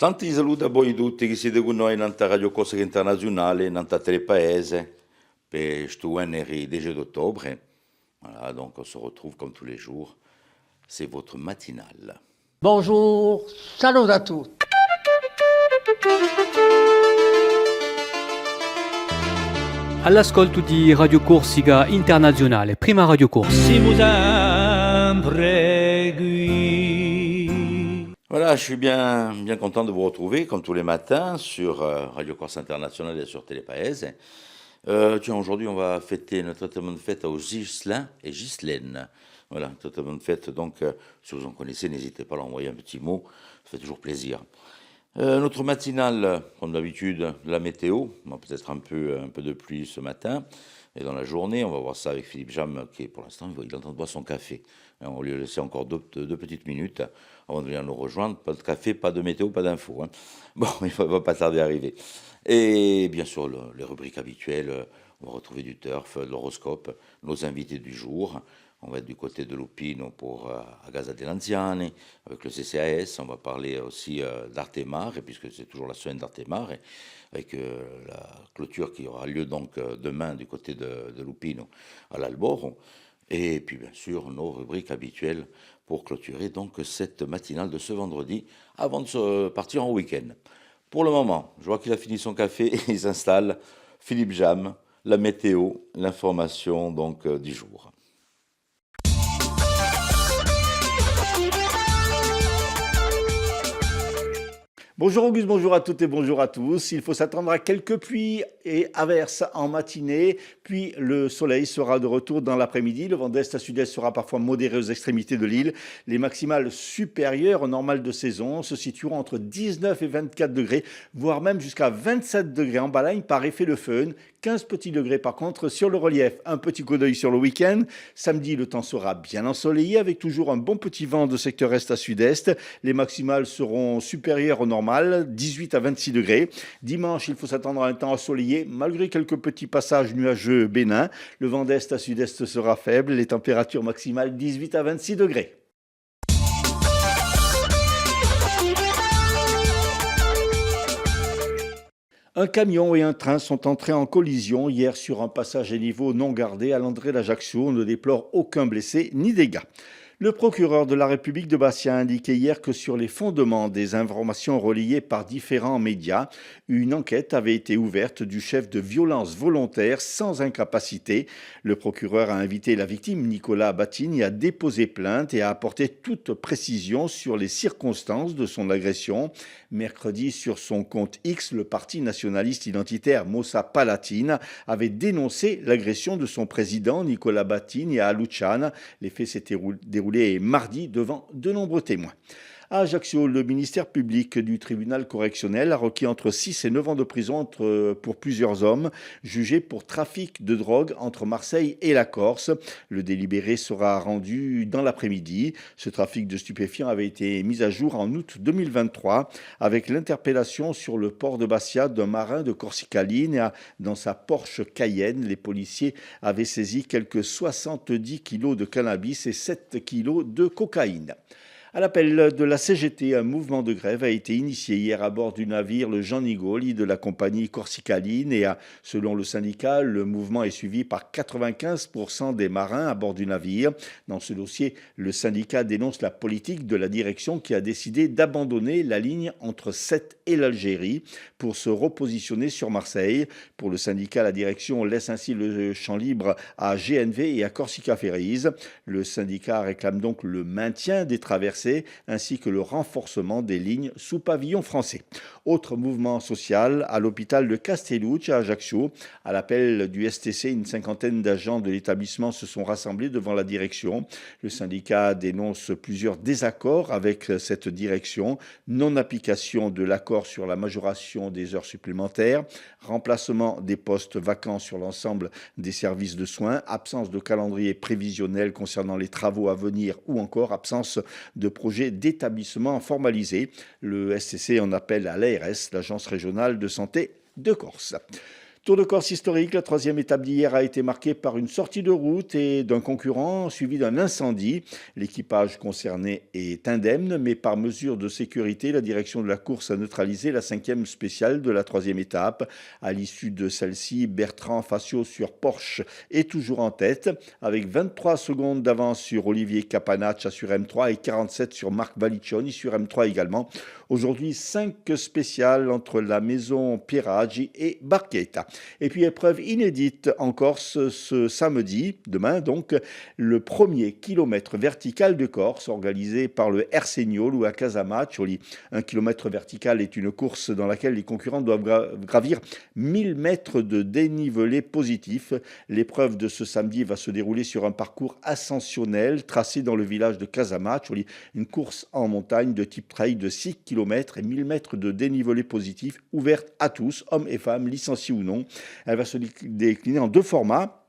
Tanti saluti a voi tutti che siete con noi in Radio Corsica Internazionale, in Telepaese, per ce venerdì 10 d'octobre. Voilà, donc on se retrouve comme tous les jours. C'est votre matinale. Bonjour, salut à tous. All'ascolto di Radio Corsica Internazionale, prima Radio Corsica. Voilà, je suis bien content de vous retrouver, comme tous les matins, sur Radio Corsica Internazionale et sur Télépaese. Tiens, aujourd'hui, on va fêter notre traitement de fête aux Ghislain et Ghislaine. Voilà, traitement de fête, donc, si vous en connaissez, n'hésitez pas à l'envoyer un petit mot, ça fait toujours plaisir. Notre matinale, comme d'habitude, la météo, peut-être un peu de pluie ce matin, et dans la journée, on va voir ça avec Philippe Jam, qui pour l'instant, il est en train de boire son café. On va lui laisser encore deux petites minutes avant de venir nous rejoindre. Pas de café, pas de météo, pas d'infos. Hein. Bon, il ne va pas tarder à arriver. Et bien sûr, les rubriques habituelles, on va retrouver du turf, de l'horoscope, nos invités du jour. On va être du côté de Lupino pour Agasa degli Anziani, avec le CCAS. On va parler aussi d'Artemare, puisque c'est toujours la semaine d'Artemare, avec la clôture qui aura lieu donc demain du côté de Lupino à l'Alboro. Et puis bien sûr, nos rubriques habituelles pour clôturer donc cette matinale de ce vendredi avant de se partir en week-end. Pour le moment, je vois qu'il a fini son café et il s'installe. Philippe Jam, la météo, l'information donc du jour. Bonjour Auguste, bonjour à toutes et bonjour à tous. Il faut s'attendre à quelques pluies et averses en matinée, puis le soleil sera de retour dans l'après-midi. Le vent d'est à sud-est sera parfois modéré aux extrémités de l'île. Les maximales supérieures au normal de saison se situeront entre 19 et 24 degrés, voire même jusqu'à 27 degrés en Balagne par effet de föhn. 15 petits degrés par contre sur le relief. Un petit coup d'œil sur le week-end. Samedi, le temps sera bien ensoleillé avec toujours un bon petit vent de secteur est à sud-est. Les maximales seront supérieures au normal, 18 à 26 degrés. Dimanche, il faut s'attendre à un temps ensoleillé malgré quelques petits passages nuageux bénins. Le vent d'est à sud-est sera faible. Les températures maximales 18 à 26 degrés. Un camion et un train sont entrés en collision hier sur un passage à niveau non gardé à l'André d'Ajaccio. On ne déplore aucun blessé ni dégâts. Le procureur de la République de Bastia a indiqué hier que sur les fondements des informations relayées par différents médias, une enquête avait été ouverte du chef de violence volontaire sans incapacité. Le procureur a invité la victime, Nicolas Battini, à déposer plainte et à apporter toute précision sur les circonstances de son agression. Mercredi, sur son compte X, le parti nationaliste identitaire Mossa Palatine avait dénoncé l'agression de son président, Nicolas Battini, à Luciana. Les faits s'étaient déroulés mardi devant de nombreux témoins. À Ajaccio, le ministère public du tribunal correctionnel a requis entre 6 et 9 ans de prison pour plusieurs hommes jugés pour trafic de drogue entre Marseille et la Corse. Le délibéré sera rendu dans l'après-midi. Ce trafic de stupéfiants avait été mis à jour en août 2023 avec l'interpellation sur le port de Bastia d'un marin de Corsica-Line. Dans sa Porsche Cayenne, les policiers avaient saisi quelques 70 kilos de cannabis et 7 kilos de cocaïne. À l'appel de la CGT, un mouvement de grève a été initié hier à bord du navire le Jean Nigoli de la compagnie Corsica-Line et selon le syndicat, le mouvement est suivi par 95% des marins à bord du navire. Dans ce dossier, le syndicat dénonce la politique de la direction qui a décidé d'abandonner la ligne entre Sète et l'Algérie pour se repositionner sur Marseille. Pour le syndicat, la direction laisse ainsi le champ libre à GNV et à Corsica Ferries. Le syndicat réclame donc le maintien des traversées ainsi que le renforcement des lignes sous pavillon français. Autre mouvement social à l'hôpital de Castellucci à Ajaccio. À l'appel du STC, une cinquantaine d'agents de l'établissement se sont rassemblés devant la direction. Le syndicat dénonce plusieurs désaccords avec cette direction. Non-application de l'accord sur la majoration des heures supplémentaires, remplacement des postes vacants sur l'ensemble des services de soins, absence de calendrier prévisionnel concernant les travaux à venir ou encore absence de projet d'établissement formalisé. Le SCC en appelle à l'ARS, l'Agence régionale de santé de Corse. Tour de Corse historique, la troisième étape d'hier a été marquée par une sortie de route et d'un concurrent suivi d'un incendie. L'équipage concerné est indemne, mais par mesure de sécurité, la direction de la course a neutralisé la cinquième spéciale de la troisième étape. À l'issue de celle-ci, Bertrand Facio sur Porsche est toujours en tête, avec 23 secondes d'avance sur Olivier Capanaccia sur M3 et 47 sur Marc Valliccioni sur M3 également. Aujourd'hui, 5 spéciales entre la maison Pieraggi et Barchetta. Et puis épreuve inédite en Corse ce samedi, demain donc, le premier kilomètre vertical de Corse organisé par le Ersegnol ou à Casamaccioli. Un kilomètre vertical est une course dans laquelle les concurrents doivent gravir 1000 mètres de dénivelé positif. L'épreuve de ce samedi va se dérouler sur un parcours ascensionnel tracé dans le village de Casamaccioli, une course en montagne de type trail de 6 km et 1000 mètres de dénivelé positif ouverte à tous, hommes et femmes, licenciés ou non. Elle va se décliner en deux formats.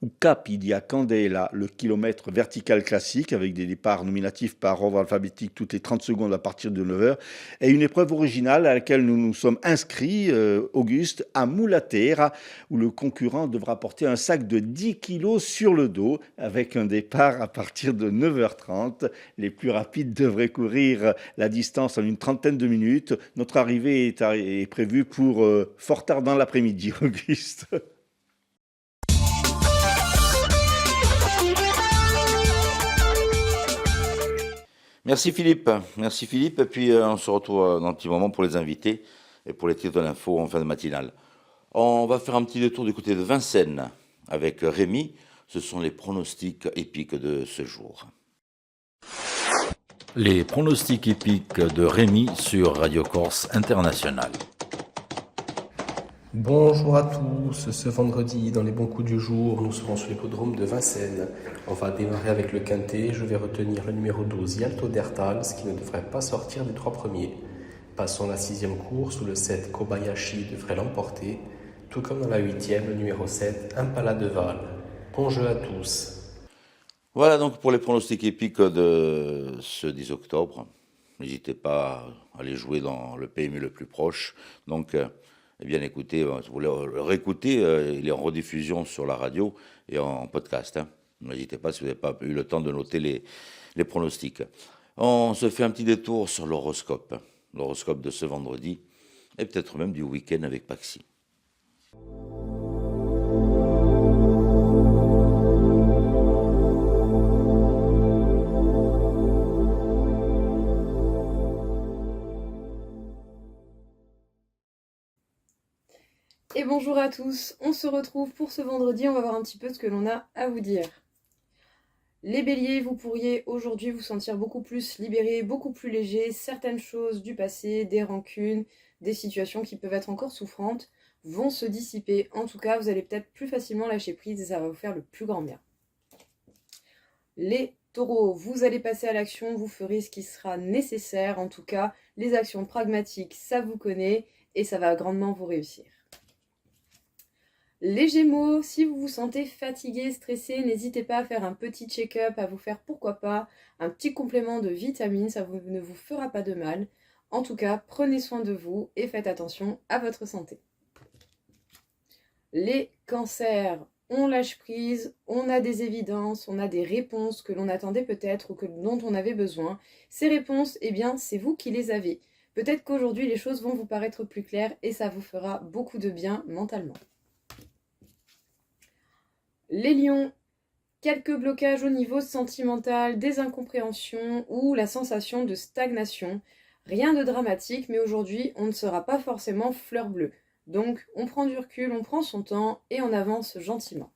Ou Capidia Candela, le kilomètre vertical classique avec des départs nominatifs par ordre alphabétique toutes les 30 secondes à partir de 9 heures, et une épreuve originale à laquelle nous nous sommes inscrits, Auguste, à Mulatera, où le concurrent devra porter un sac de 10 kilos sur le dos avec un départ à partir de 9h30. Les plus rapides devraient courir la distance en une trentaine de minutes. Notre arrivée est prévue pour fort tard dans l'après-midi, Auguste. Merci Philippe. Merci Philippe. Et puis on se retrouve dans un petit moment pour les invités et pour les titres de l'info en fin de matinale. On va faire un petit détour du côté de Vincennes avec Rémi. Ce sont les pronostics épiques de ce jour. Les pronostics épiques de Rémi sur Radio Corse International. Bonjour à tous, ce vendredi dans les bons coups du jour, nous serons sur l'hippodrome de Vincennes. On va démarrer avec le quintet, je vais retenir le numéro 12 Yalto d'Ertal, ce qui ne devrait pas sortir des trois premiers. Passons la sixième course où le 7 Kobayashi devrait l'emporter, tout comme dans la huitième, le numéro 7 Impala de Val. Bon jeu à tous. Voilà donc pour les pronostics épiques de ce 10 octobre. N'hésitez pas à les jouer dans le PMU le plus proche. Donc, eh bien, écoutez, si vous voulez le réécouter, il est en rediffusion sur la radio et en podcast. Hein. N'hésitez pas si vous n'avez pas eu le temps de noter les pronostics. On se fait un petit détour sur l'horoscope de ce vendredi et peut-être même du week-end avec Paxi. Et bonjour à tous, on se retrouve pour ce vendredi, on va voir un petit peu ce que l'on a à vous dire. Les béliers, vous pourriez aujourd'hui vous sentir beaucoup plus libéré, beaucoup plus léger. Certaines choses du passé, des rancunes, des situations qui peuvent être encore souffrantes, vont se dissiper. En tout cas, vous allez peut-être plus facilement lâcher prise et ça va vous faire le plus grand bien. Les taureaux, vous allez passer à l'action, vous ferez ce qui sera nécessaire. En tout cas, les actions pragmatiques, ça vous connaît et ça va grandement vous réussir. Les Gémeaux, si vous vous sentez fatigué, stressé, n'hésitez pas à faire un petit check-up, à vous faire pourquoi pas un petit complément de vitamines, ça ne vous fera pas de mal. En tout cas, prenez soin de vous et faites attention à votre santé. Les Cancers, on lâche prise, on a des évidences, on a des réponses que l'on attendait peut-être ou dont on avait besoin. Ces réponses, eh bien, c'est vous qui les avez. Peut-être qu'aujourd'hui, les choses vont vous paraître plus claires et ça vous fera beaucoup de bien mentalement. Les lions, quelques blocages au niveau sentimental, des incompréhensions ou la sensation de stagnation. Rien de dramatique, mais aujourd'hui, on ne sera pas forcément fleur bleue. Donc, on prend du recul, on prend son temps et on avance gentiment.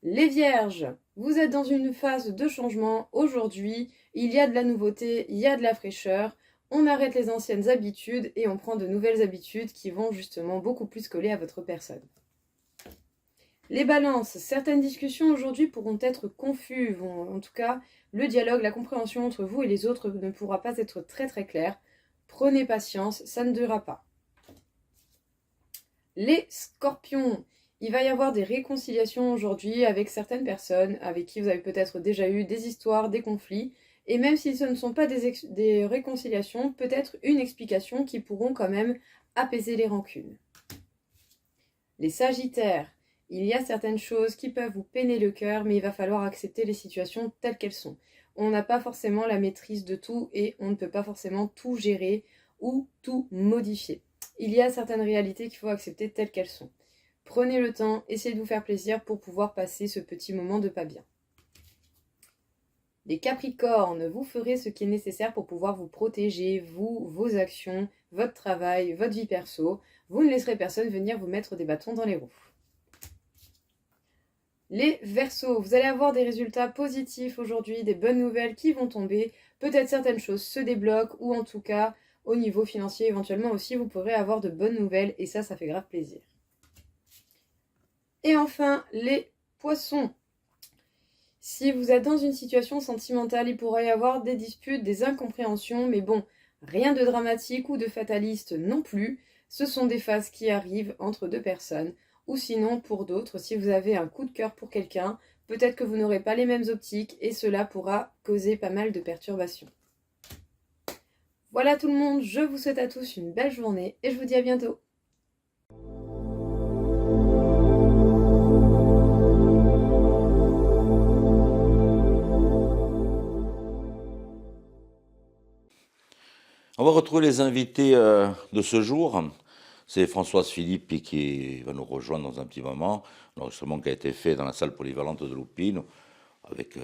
Les vierges, vous êtes dans une phase de changement. Aujourd'hui, il y a de la nouveauté, il y a de la fraîcheur. On arrête les anciennes habitudes et on prend de nouvelles habitudes qui vont justement beaucoup plus coller à votre personne. Les balances, certaines discussions aujourd'hui pourront être confuses, en tout cas, le dialogue, la compréhension entre vous et les autres ne pourra pas être très très clair. Prenez patience, ça ne durera pas. Les scorpions, il va y avoir des réconciliations aujourd'hui avec certaines personnes avec qui vous avez peut-être déjà eu des histoires, des conflits, et même si ce ne sont pas des réconciliations, peut-être une explication qui pourront quand même apaiser les rancunes. Les Sagittaires, il y a certaines choses qui peuvent vous peiner le cœur, mais il va falloir accepter les situations telles qu'elles sont. On n'a pas forcément la maîtrise de tout et on ne peut pas forcément tout gérer ou tout modifier. Il y a certaines réalités qu'il faut accepter telles qu'elles sont. Prenez le temps, essayez de vous faire plaisir pour pouvoir passer ce petit moment de pas bien. Les Capricornes, vous ferez ce qui est nécessaire pour pouvoir vous protéger, vous, vos actions, votre travail, votre vie perso. Vous ne laisserez personne venir vous mettre des bâtons dans les roues. Les Verseaux, vous allez avoir des résultats positifs aujourd'hui, des bonnes nouvelles qui vont tomber. Peut-être certaines choses se débloquent ou en tout cas, au niveau financier, éventuellement aussi, vous pourrez avoir de bonnes nouvelles et ça fait grave plaisir. Et enfin, les Poissons. Si vous êtes dans une situation sentimentale, il pourrait y avoir des disputes, des incompréhensions, mais bon, rien de dramatique ou de fataliste non plus. Ce sont des phases qui arrivent entre deux personnes. Ou sinon, pour d'autres, si vous avez un coup de cœur pour quelqu'un, peut-être que vous n'aurez pas les mêmes optiques et cela pourra causer pas mal de perturbations. Voilà tout le monde, je vous souhaite à tous une belle journée et je vous dis à bientôt. On va retrouver les invités de ce jour. C'est Françoise Philippe qui va nous rejoindre dans un petit moment. L'enregistrement qui a été fait dans la salle polyvalente de Loupine, avec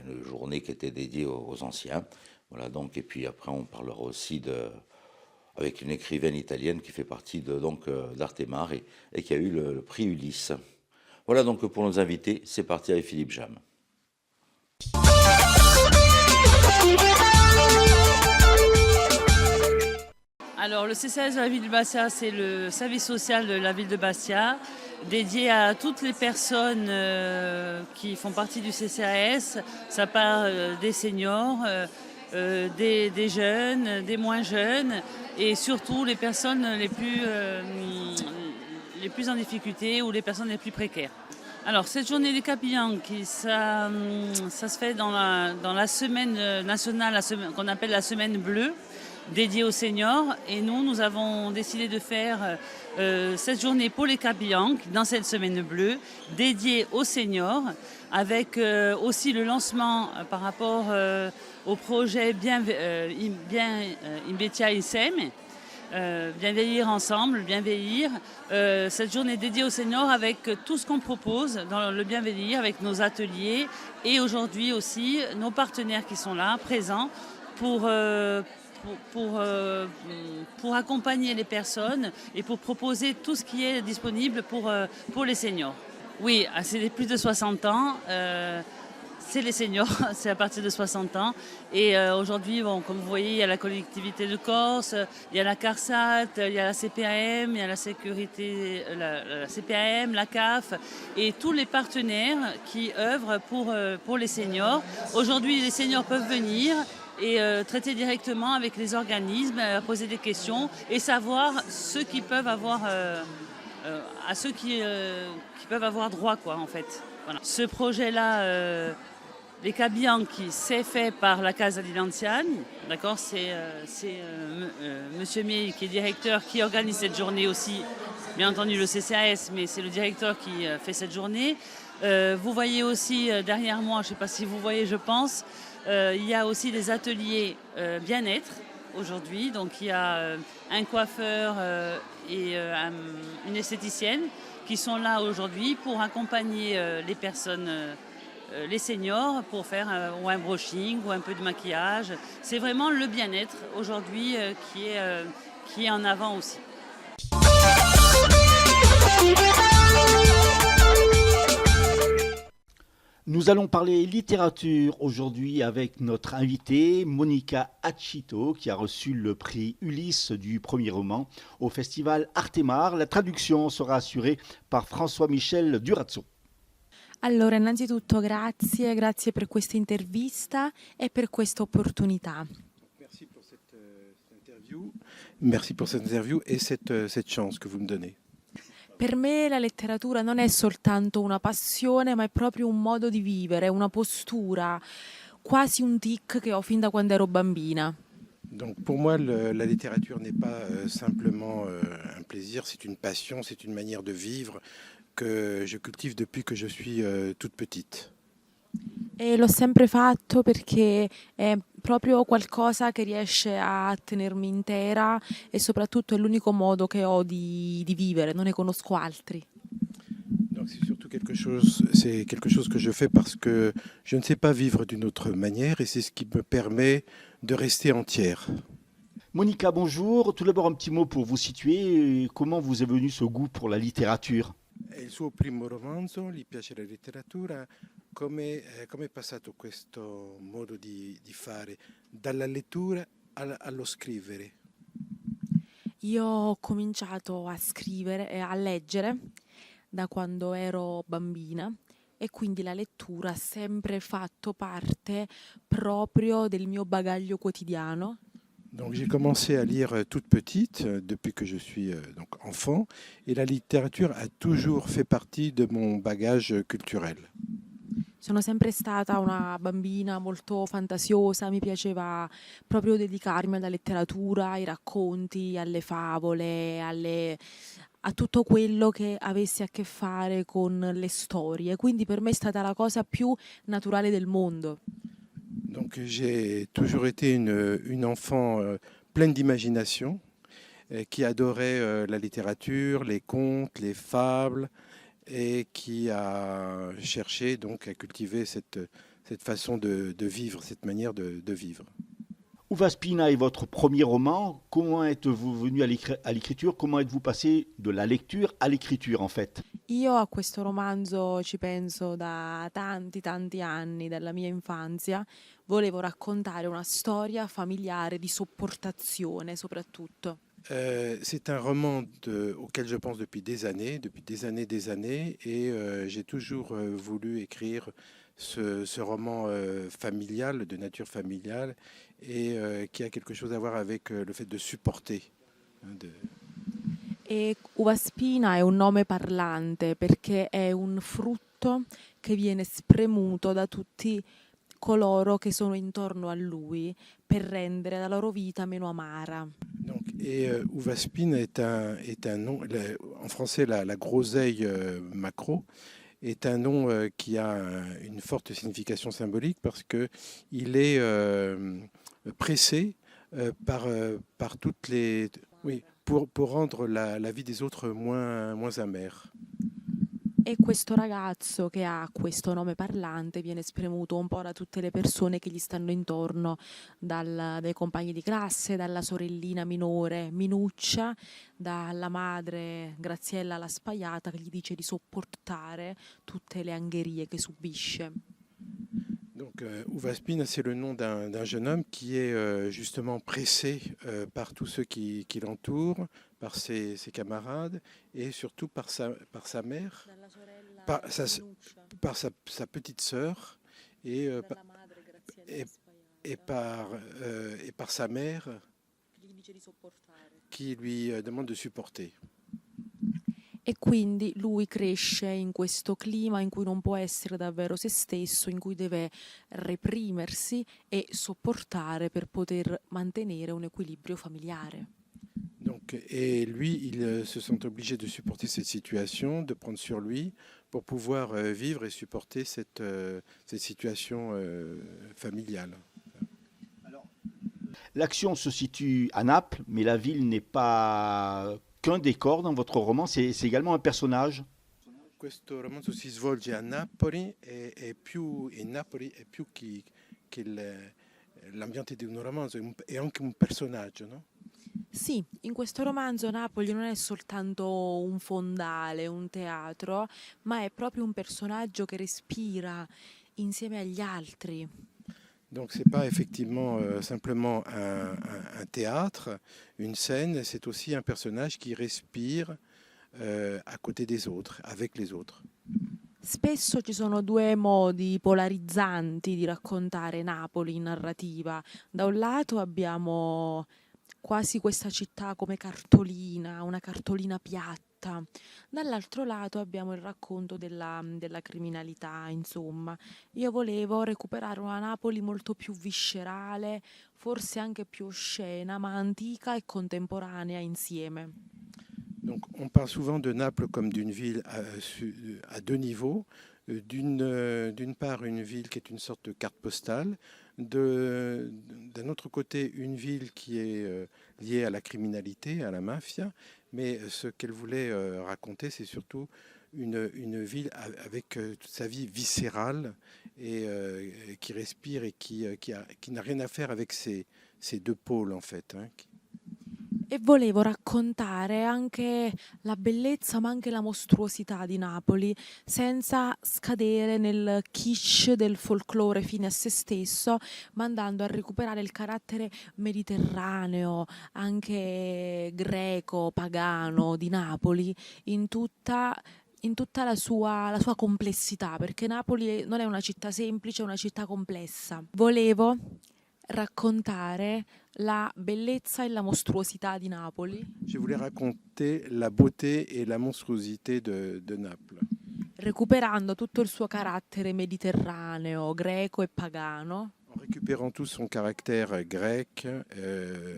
une journée qui était dédiée aux anciens. Voilà donc, et puis après on parlera aussi avec une écrivaine italienne qui fait partie d'Artemare et qui a eu le prix Ulysse. Voilà donc pour nos invités, c'est parti avec Philippe Jam. Alors le CCAS de la ville de Bastia, c'est le service social de la ville de Bastia, dédié à toutes les personnes qui font partie du CCAS. Ça part des seniors, des jeunes, des moins jeunes et surtout les personnes les plus en difficulté ou les personnes les plus précaires. Alors cette journée des Capillanes, ça se fait dans la semaine nationale qu'on appelle la semaine bleue, dédiée aux seniors. Et nous avons décidé de faire cette journée pour les Capillanes, dans cette semaine bleue, dédiée aux seniors, avec aussi le lancement par rapport au projet Imbetia ISEM, Bien vieillir ensemble, bien vieillir. Cette journée dédiée aux seniors avec tout ce qu'on propose dans le bien vieillir, avec nos ateliers et aujourd'hui aussi nos partenaires qui sont là, présents, pour accompagner les personnes et pour proposer tout ce qui est disponible pour les seniors. Oui, c'est les plus de 60 ans. C'est les seniors, c'est à partir de 60 ans. Et aujourd'hui, comme vous voyez, il y a la collectivité de Corse, il y a la CARSAT, il y a la CPAM, il y a la sécurité, la CPAM, la CAF et tous les partenaires qui œuvrent pour les seniors. Aujourd'hui, les seniors peuvent venir et traiter directement avec les organismes, poser des questions et savoir ce qu'ils peuvent avoir, à ceux qui peuvent avoir droit, quoi, en fait. Voilà. Ce projet-là, les Cabianchi, c'est fait par la Casa di Anziani, d'accord. C'est Monsieur Miei qui est directeur, qui organise cette journée aussi. Bien entendu le CCAS, mais c'est le directeur qui fait cette journée. Vous voyez aussi derrière moi, je ne sais pas si vous voyez, je pense, il y a aussi des ateliers bien-être aujourd'hui. Donc il y a un coiffeur et une esthéticienne qui sont là aujourd'hui pour accompagner les personnes, les seniors, pour faire ou un brushing ou un peu de maquillage. C'est vraiment le bien-être aujourd'hui qui est en avant aussi. Nous allons parler littérature aujourd'hui avec notre invitée Monica Acito qui a reçu le prix Ulysse du premier roman au festival Artemare. La traduction sera assurée par François-Michel Durazzo. Allora, innanzitutto grazie per questa intervista e per questa opportunità. Merci pour cette interview et cette chance que vous me donnez. Per me la letteratura non è soltanto una passione, ma è proprio un modo di vivere, una postura, quasi un tic che ho fin da quando ero bambina. Donc pour moi, la littérature n'est pas simplement un plaisir, c'est une passion, c'est une manière de vivre que je cultive depuis que je suis toute petite. E l'ho sempre fatto perché è proprio qualcosa che riesce a tenermi intera e soprattutto è l'unico modo che ho di vivere, non ne conosco altri. Donc c'est quelque chose que je fais parce que je ne sais pas vivre d'une autre manière et c'est ce qui me permet de rester entière. Monica, bonjour. Tout d'abord, un petit mot pour vous situer. Comment vous est venu ce goût pour la littérature? Il suo primo romanzo, gli piace la letteratura, come è passato questo modo di fare, dalla lettura allo scrivere? Io ho cominciato a scrivere e a leggere da quando ero bambina e quindi la lettura ha sempre fatto parte proprio del mio bagaglio quotidiano. Donc j'ai commencé à lire toute petite, depuis que je suis donc enfant, et la littérature a toujours fait partie de mon bagage culturel. Sono sempre stata una bambina molto fantasiosa, mi piaceva proprio dedicarmi alla letteratura, ai racconti, alle favole, a tutto quello che avesse a che fare con le storie. Quindi per me è stata la cosa più naturale del mondo. Donc j'ai toujours été une enfant pleine d'imagination, qui adorait la littérature, les contes, les fables, et qui a cherché donc à cultiver cette façon de vivre, cette manière de vivre. Uva Spina est votre premier roman. Comment êtes-vous venu à l'écriture? Comment êtes-vous passé de la lecture à l'écriture en fait? Io a questo romanzo ci penso da tanti anni, dalla mia infanzia. Volevo raccontare una storia familiare di sopportazione soprattutto. C'est un roman auquel je pense depuis des années, et j'ai toujours voulu écrire ce roman familial, de nature familiale, et qui a quelque chose à voir avec le fait de supporter. E uva spina è un nome parlante perché è un frutto che viene spremuto da tutti coloro che sono intorno a lui per rendere la loro vita meno amara. Donc, uva spina est un nom, en français la groseille maquereau, est un nom qui a une forte signification symbolique parce qu'il est pressé par toutes les... Oui, pour rendre la vie des autres moins amère. E questo ragazzo che ha questo nome parlante viene spremuto un po' da tutte le persone che gli stanno intorno, dai compagni di classe, dalla sorellina minore Minuccia, dalla madre Graziella la Spaiata che gli dice di sopportare tutte le angherie che subisce. Donc Uva Spina, c'est le nom d'un jeune homme qui est justement pressé par tous ceux qui l'entourent, par ses camarades et surtout par sa mère, par sa petite sœur et par sa mère qui lui demande de supporter. E quindi lui cresce in questo clima in cui non può essere davvero se stesso, in cui deve reprimersi e sopportare per poter mantenere un equilibrio familiare. Donc, et lui, il se sent obligé de supporter cette situation, de prendre sur lui pour pouvoir vivre et supporter cette situation familiale. L'action se situe à Naples, mais la ville n'est pas qu'un décor dans votre roman, c'est également un personnage. Questo romanzo si svolge a Napoli e Napoli è più che l'ambiente di un romanzo, è anche un personaggio, no? Sì, in questo romanzo Napoli non è soltanto un fondale, un teatro, ma è proprio un personaggio che respira insieme agli altri. Donc c'est pas effectivement simplement un théâtre, une scène, c'est aussi un personnage qui respire à côté des autres, avec les autres. Spesso ci sono due modi polarizzanti di raccontare Napoli in narrativa. Da un lato abbiamo quasi questa città come cartolina, una cartolina piatta, città. Dall'altro lato abbiamo il racconto della criminalità, insomma. Io volevo recuperare una Napoli molto più viscerale, forse anche più oscena, ma antica et contemporanea insieme. Donc, on parle souvent de Naples comme d'une ville à deux niveaux. D'une part, une ville qui est une sorte de carte postale. D'un autre côté, une ville qui est liée à la criminalité, à la mafia. Mais ce qu'elle voulait raconter, c'est surtout une ville avec toute sa vie viscérale et qui respire et qui n'a rien à faire avec ces deux pôles, en fait. E volevo raccontare anche la bellezza ma anche la mostruosità di Napoli, senza scadere nel kitsch del folklore fine a se stesso, ma andando a recuperare il carattere mediterraneo, anche greco, pagano di Napoli, in tutta la sua complessità, perché Napoli non è una città semplice, è una città complessa. Volevo raccontare la bellezza e la mostruosità di Napoli. Je voulais raconter la beauté et la monstruosité de Naples. Recuperando tutto il suo carattere mediterraneo, greco e pagano. En récupérant tout son caractère grec,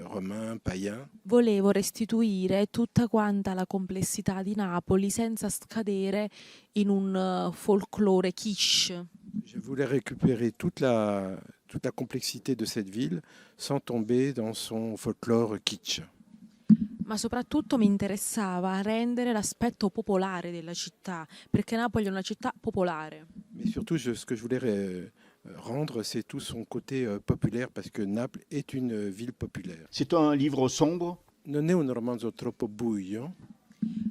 romain, païen. Volevo restituire tutta quanta la complessità di Napoli senza scadere in un folklore kitsch. Je voulais récupérer toute la complexité de cette ville sans tomber dans son folklore kitsch. Ma soprattutto mi interessava rendere l'aspetto popolare della città, perché Napoli è una città popolare. Mais surtout, ce que je voulais rendre, c'est tout son côté populaire, parce que Naples est une ville populaire. C'est un livre sombre? Non è un romanzo troppo buio.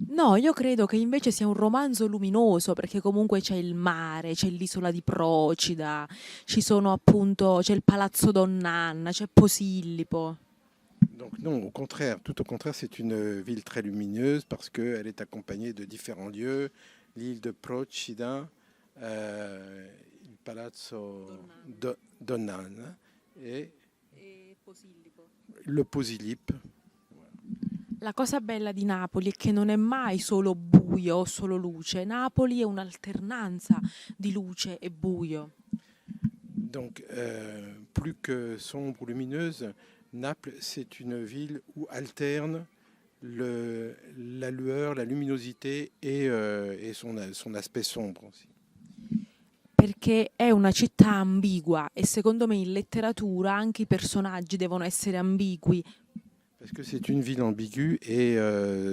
No, io credo che invece sia un romanzo luminoso, perché comunque c'è il mare, c'è l'isola di Procida, c'è il Palazzo Donn'Anna, c'è Posillipo. Donc non, au contraire, tout au contraire, c'est une ville très lumineuse parce qu'elle est accompagnée de différents lieux, l'île de Procida, il Palazzo Donn'Anna et le Posillipo. La cosa bella di Napoli è che non è mai solo buio o solo luce. Napoli è un'alternanza di luce e buio. Donc, plus que sombre ou lumineuse, Naples, c'est une ville où alterne la lueur, la luminosité et son aspect sombre aussi. Perché è una città ambigua e secondo me in letteratura anche i personaggi devono essere ambigui. Parce que c'est une ville ambiguë et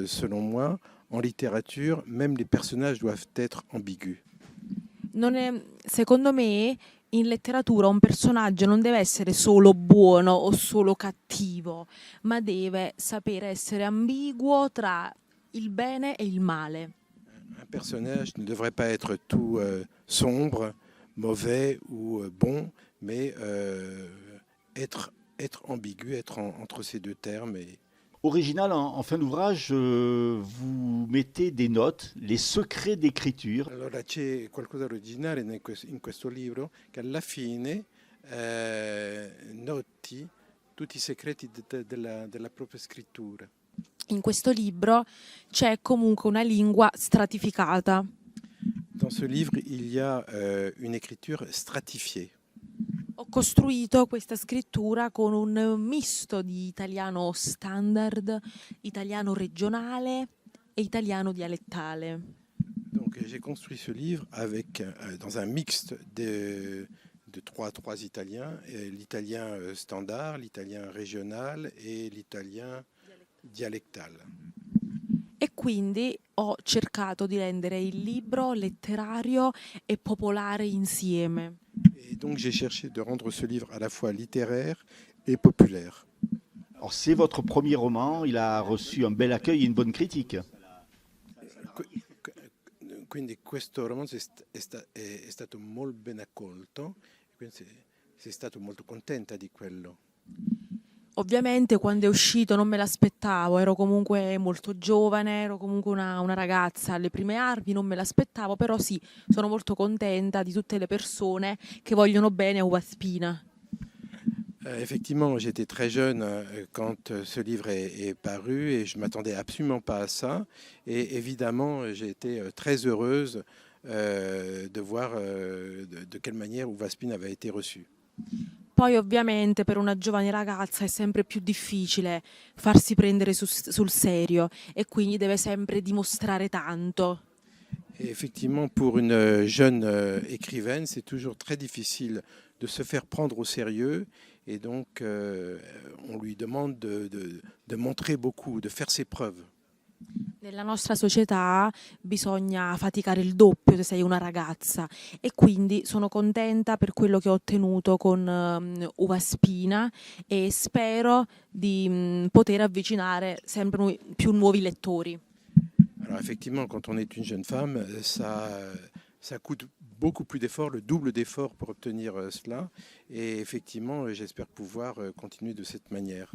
selon moi, en littérature, même les personnages doivent être ambigus. Secondo me in letteratura un personaggio non deve essere solo buono o solo cattivo, ma deve sapere essere ambiguo tra il bene e il male. Un personnage ne devrait pas être tout sombre, mauvais ou bon, mais être ambigu, être entre ces deux termes. Original, en fin d'ouvrage, vous mettez des notes, les secrets d'écriture. Allora c'è qualcosa di originale in questo libro, che alla fine noti tutti i segreti della propria scrittura. In questo libro c'è comunque una lingua stratificata. Dans ce livre, il y a une écriture stratifiée. Ho costruito questa scrittura con un misto di italiano standard, italiano regionale e italiano dialettale. Donc j'ai construit ce livre avec dans un mixte de trois italiens, l'italien standard, l'italien régional et l'italien dialectal. E quindi ho cercato di rendere il libro letterario e popolare insieme. Et donc j'ai cherché de rendre ce livre à la fois littéraire et populaire. Alors c'est votre premier roman, il a reçu un bel accueil et une bonne critique. Quindi questo romanzo è stato molto ben accolto, quindi sei stato molto contenta di quello. Ovviamente quando è uscito non me l'aspettavo, ero comunque molto giovane, ero comunque una ragazza alle prime armi, non me l'aspettavo, però sì, sono molto contenta di tutte le persone che vogliono bene a Uva Spina. Effectivement, j'étais très jeune quand ce livre est paru et je ne m'attendais absolument pas à ça. Et évidemment, j'ai été très heureuse de voir de quelle manière Uva Spin avait été reçu. Poi ovviamente per una giovane ragazza è sempre più difficile farsi prendere sul serio e quindi deve sempre dimostrare tanto. Et effectivement, pour une jeune écrivaine, c'est toujours très difficile de se faire prendre au sérieux. Et donc, on lui demande de montrer beaucoup, de faire ses preuves. Nella nostra società bisogna faticare il doppio se sei una ragazza e quindi sono contenta per quello che ho ottenuto con Uva Spina e spero di poter avvicinare sempre più nuovi lettori. Alors effectivement, quand on est une jeune femme, ça coûte beaucoup plus d'efforts, le double d'efforts pour obtenir cela. Et effectivement, j'espère pouvoir continuer de cette manière.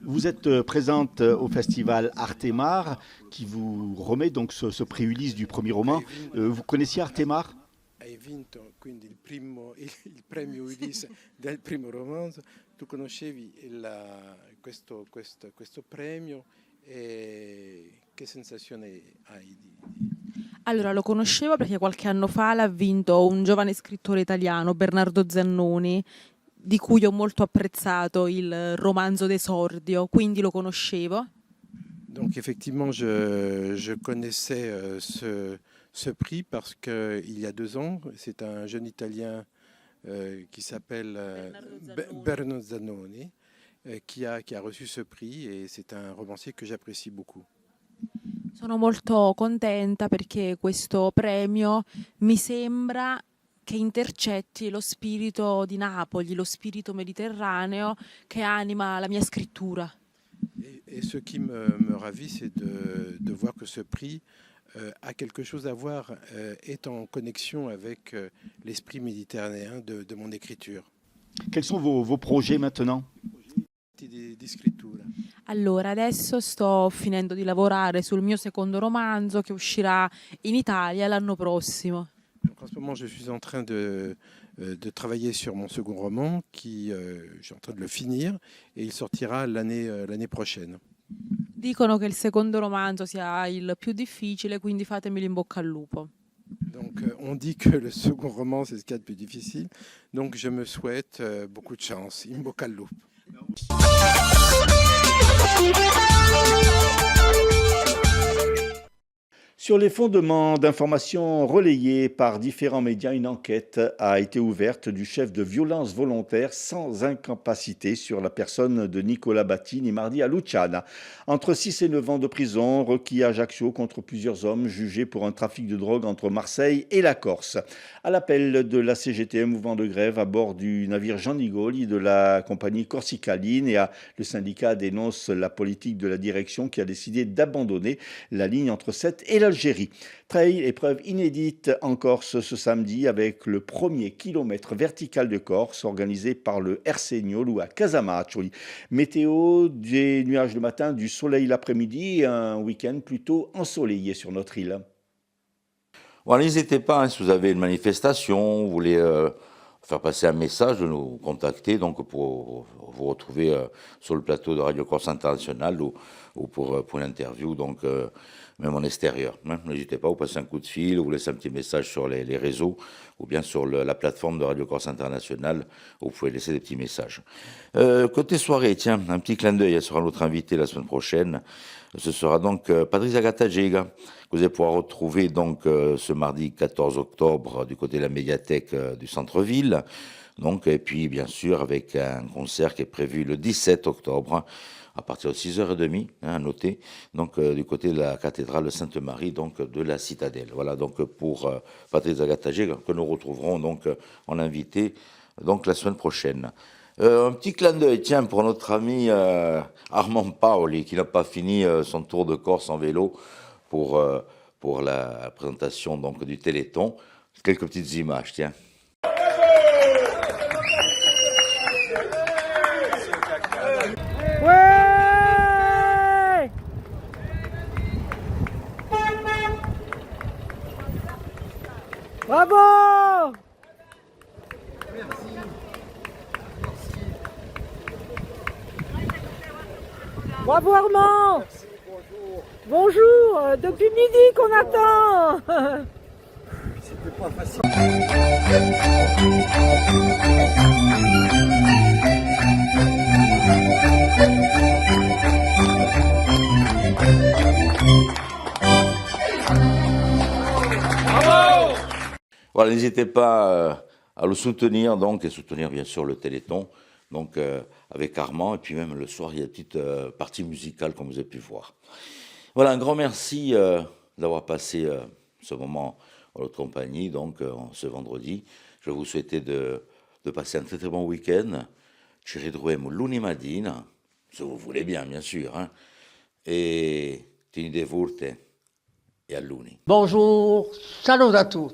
Vous êtes présente au festival Artemar qui vous remet donc ce prix Ulysse du premier roman. Vous connaissiez Artemar? Hai vinto quindi il premio Ulysse del primo romanzo. Tu conoscevi questo premio e che sensazione hai? Allora, lo conoscevo perché qualche anno fa l'ha vinto un giovane scrittore italiano, Bernardo Zannoni, di cui ho molto apprezzato il romanzo d'esordio, quindi lo conoscevo. Donc effectivement, je connaissais ce prix parce qu'il y a 2 ans, c'est un jeune Italien qui s'appelle Bernardo Zannoni qui a reçu ce prix et c'est un romancier que j'apprécie beaucoup. Sono molto contenta perché questo premio mi sembra che intercetti lo spirito di Napoli, lo spirito mediterraneo che anima la mia scrittura. Et ce qui me ravit, c'est de voir que ce prix a quelque chose à voir, est en connexion avec l'esprit méditerranéen de mon écriture. Quels sont vos projets maintenant? Di scrittura. Allora, adesso sto finendo di lavorare sul mio secondo romanzo che uscirà in Italia l'anno prossimo. Donc, en ce moment, je suis en train de travailler sur mon second roman, je suis en train de le finir, et il sortira l'année prochaine. Dicono che il secondo romanzo sia il più difficile, quindi fatemi in bocca al lupo. Donc, on dit que le second roman, c'est ce qu'il y a de plus difficile. Donc, je me souhaite beaucoup de chance. In bocca al lupo. Sur les fondements d'informations relayées par différents médias, une enquête a été ouverte du chef de violence volontaire sans incapacité sur la personne de Nicolas Battini mardi à Luciana. Entre 6 et 9 ans de prison requis à Ajaccio contre plusieurs hommes jugés pour un trafic de drogue entre Marseille et la Corse. À l'appel de la CGT, mouvement de grève à bord du navire Jean Nigoli de la compagnie Corsica Line, et le syndicat dénonce la politique de la direction qui a décidé d'abandonner la ligne entre Sète et l'Algérie. Trail, épreuve inédite en Corse ce samedi avec le premier kilomètre vertical de Corse organisé par le Ersegnol ou à Casamaccioli. Météo, des nuages le matin, du soleil l'après-midi et un week-end plutôt ensoleillé sur notre île. Bon, n'hésitez pas, hein, si vous avez une manifestation, vous voulez faire passer un message, de nous contacter donc pour vous retrouver sur le plateau de Radio Corse International ou pour une interview, donc même en extérieur. Hein. N'hésitez pas, vous passez un coup de fil, vous laissez un petit message sur les réseaux ou bien sur la plateforme de Radio Corse International où vous pouvez laisser des petits messages. Côté soirée, tiens, un petit clin d'œil, elle sera notre invité la semaine prochaine. Ce sera donc Patrice Agatajega, que vous allez pouvoir retrouver donc ce mardi 14 octobre du côté de la médiathèque du centre-ville. Donc, et puis bien sûr avec un concert qui est prévu le 17 octobre à partir de 6h30, à noter, donc du côté de la cathédrale Sainte-Marie, donc de la Citadelle. Voilà donc pour Patrice Agatajega, que nous retrouverons donc en invité donc la semaine prochaine. Un petit clin d'œil, tiens, pour notre ami Armand Paoli, qui n'a pas fini son tour de Corse en vélo pour la présentation donc du Téléthon. Quelques petites images, tiens. Ouais! Bravo! Bravo Armand. Bonjour, depuis midi qu'on attend. C'était pas facile. Voilà, n'hésitez pas à le soutenir donc, et soutenir bien sûr le Téléthon donc, avec Armand. Et puis même le soir, il y a une petite partie musicale comme vous avez pu voir. Voilà, un grand merci d'avoir passé ce moment en notre compagnie donc, ce vendredi. Je vais vous souhaiter de passer un très très bon week-end. Ci ritroveremo lunedì mattina, se vous voulez bien sûr. Hein. Et tenete forte e a lunedì. Bonjour, salut à tous.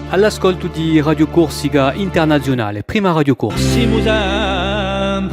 All'ascolto di Radio Corsica Internazionale, prima Radio Corsica. Si vous en